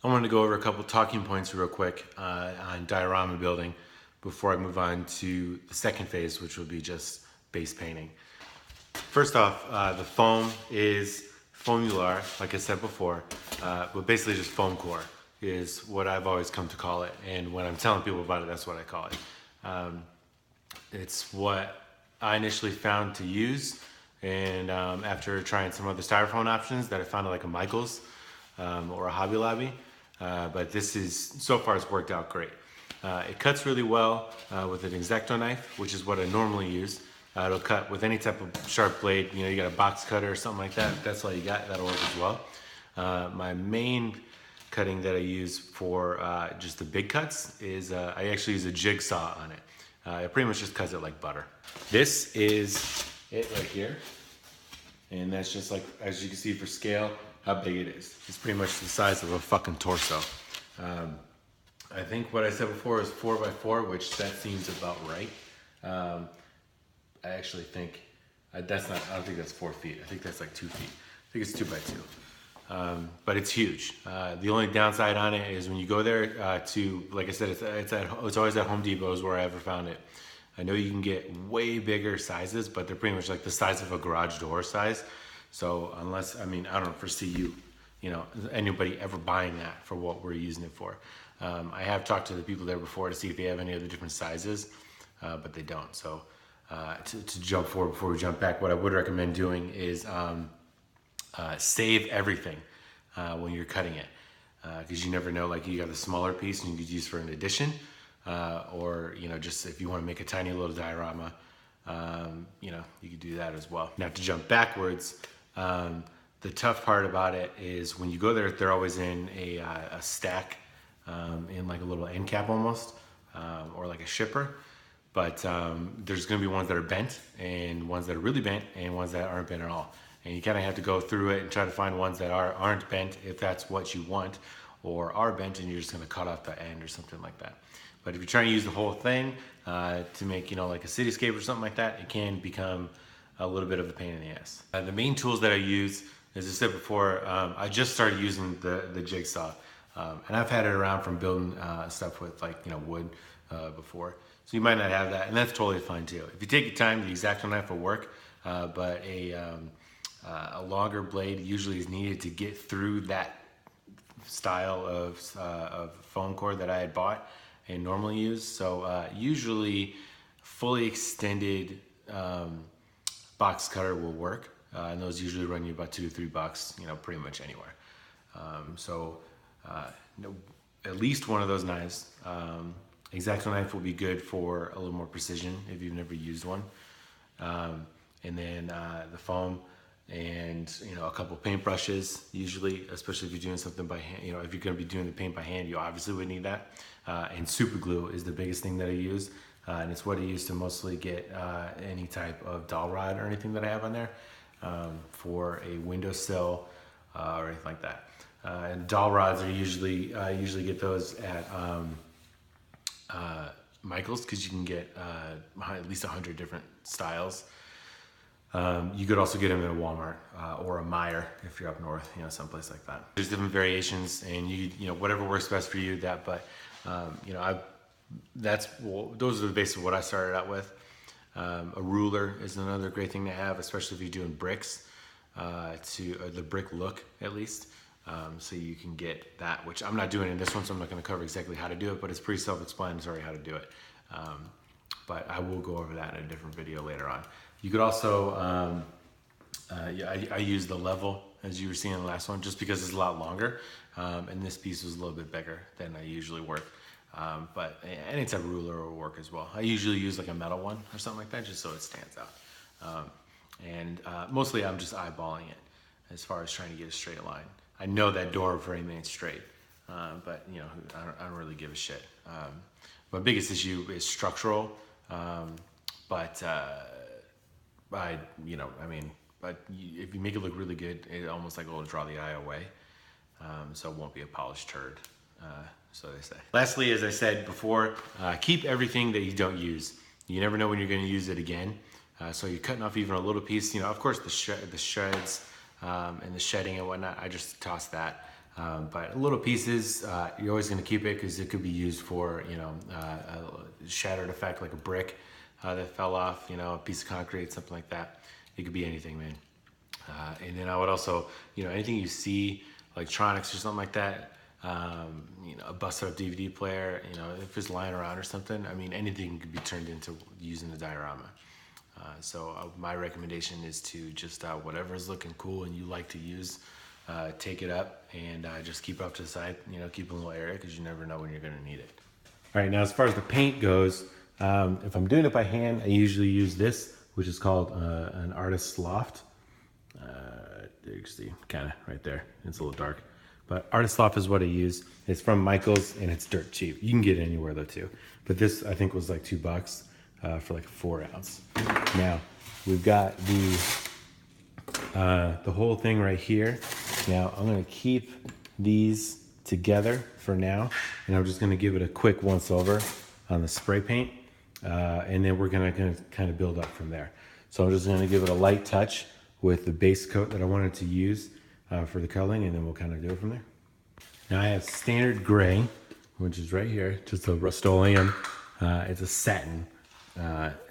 I wanted to go over a couple talking points real quick on diorama building before I move on to the second phase, which will be just base painting. First off, the foam is foamular, like I said before, but basically just foam core is what I've always come to call it. And when I'm telling people about it, that's what I call it. It's what I initially found to use, and after trying some other styrofoam options that I found at like a Michael's or a Hobby Lobby, but this is, so far it's worked out great. It cuts really well with an X-Acto knife, which is what I normally use. It'll cut with any type of sharp blade. You know, you got a box cutter or something like that. That's all you got. That'll work as well. My main cutting that I use for just the big cuts is I actually use a jigsaw on it. It pretty much just cuts it like butter. This is it right here. And that's just like, as you can see for scale, how big it is. It's pretty much the size of a fucking torso. I think what I said before is 4x4, which that seems about right. I actually think that's not, I don't think that's 4 feet. I think that's like 2 feet. I think it's 2x2. But it's huge. The only downside on it is when you go there to, like I said, it's always at Home Depot is where I ever found it. I know you can get way bigger sizes, but they're pretty much like the size of a garage door size. So unless, I mean, I don't foresee anybody ever buying that for what we're using it for. I have talked to the people there before to see if they have any other different sizes, but they don't. So to jump forward before we jump back, what I would recommend doing is save everything when you're cutting it, because you never know, like you got a smaller piece and you could use for an addition, or just if you want to make a tiny little diorama, you could do that as well. Now to jump backwards, the tough part about it is when you go there, they're always in a stack, in like a little end cap almost, or like a shipper. But there's going to be ones that are bent and ones that are really bent and ones that aren't bent at all. And you kind of have to go through it and try to find ones that aren't bent if that's what you want, or are bent and you're just going to cut off the end or something like that. But if you're trying to use the whole thing to make, like a cityscape or something like that, it can become a little bit of a pain in the ass. The main tools that I use, as I said before, I just started using the jigsaw. And I've had it around from building stuff with wood before. So you might not have that, and that's totally fine too. If you take your time, the X-Acto knife will work, but a longer blade usually is needed to get through that style of foam core that I had bought and normally use. So usually fully extended box cutter will work, and those usually run you about $2 to $3, pretty much anywhere. At least one of those knives. X-Acto knife will be good for a little more precision if you've never used one. And then the foam and a couple paint brushes usually, especially if you're doing something by hand. If you're going to be doing the paint by hand, you obviously would need that. And super glue is the biggest thing that I use, and it's what I use to mostly get any type of dowel rod or anything that I have on there for a windowsill or anything like that. And dowel rods are usually I usually get those at Michael's, because you can get at least 100 different styles. You could also get them at a Walmart or a Meijer if you're up north, someplace like that. There's different variations, and whatever works best for you. Those are the basics of what I started out with. A ruler is another great thing to have, especially if you're doing bricks, the brick look at least. So you can get that, which I'm not doing in this one, so I'm not going to cover exactly how to do it, but it's pretty self-explanatory how to do it. But I will go over that in a different video later on. You could also, I use the level, as you were seeing in the last one, just because it's a lot longer, and this piece was a little bit bigger than I usually work. But any type of ruler will work as well. I usually use like a metal one or something like that, just so it stands out. Mostly I'm just eyeballing it as far as trying to get a straight line. I know that door frame ain't straight, but I don't really give a shit. My biggest issue is structural, but if you make it look really good, it almost like will draw the eye away, so it won't be a polished turd, so they say. Lastly, as I said before, keep everything that you don't use. You never know when you're going to use it again, so you're cutting off even a little piece. Of course, the shreds and the shedding and whatnot, I just toss that. But little pieces, you're always going to keep it because it could be used for, you know, a shattered effect like a brick that fell off, you know, a piece of concrete, something like that. It could be anything, man. And then I would also, you know, anything you see, electronics or something like that, you know, a busted up DVD player, you know, if it's lying around or something, I mean, anything could be turned into using the diorama. So my recommendation is to just whatever's looking cool and you like to use, take it up and just keep it up to the side, you know, keep a little area because you never know when you're going to need it. All right, now as far as the paint goes, if I'm doing it by hand, I usually use this, which is called an artist's loft. You can see kind of right there. It's a little dark, but artist's loft is what I use. It's from Michael's and it's dirt cheap. You can get it anywhere though too. But this I think was like $2 for like a 4 ounce. Now we've got the whole thing right here. Now I'm gonna keep these together for now, and I'm just gonna give it a quick once over on the spray paint, and then we're gonna kind of build up from there. So I'm just gonna give it a light touch with the base coat that I wanted to use for the coloring, and then we'll kind of do it from there. Now I have standard gray, which is right here, just a Rust-Oleum. It's a satin,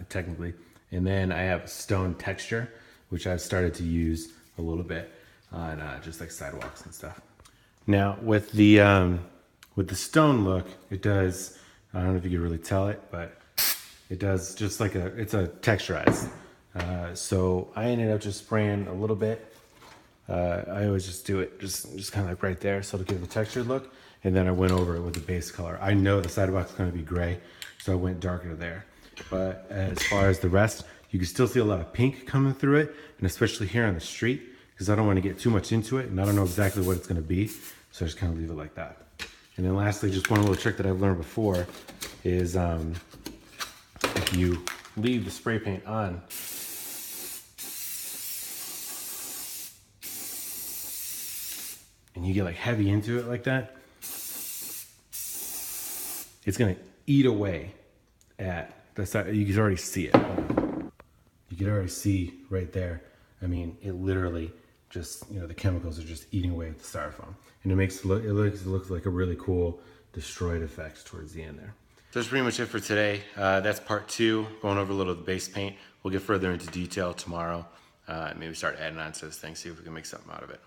technically. And then I have stone texture, which I've started to use a little bit on just like sidewalks and stuff. Now with the stone look, it does, I don't know if you can really tell it, but it does just like it's a texturized. So I ended up just spraying a little bit. I always just do it just kind of like right there, so to give it a textured look. And then I went over it with the base color. I know the sidewalk's going to be gray, so I went darker there. But as far as the rest, you can still see a lot of pink coming through it, and especially here on the street, because I don't want to get too much into it, and I don't know exactly what it's going to be, so I just kind of leave it like that. And then lastly, just one little trick that I've learned before is if you leave the spray paint on, and you get like heavy into it like that, it's gonna eat away at the side. You can already see it. You can already see right there. I mean, it literally just, you know, the chemicals are just eating away at the styrofoam. And it makes it looks like a really cool destroyed effect towards the end there. So that's pretty much it for today. That's part 2, going over a little of the base paint. We'll get further into detail tomorrow and maybe start adding on to this thing, see if we can make something out of it.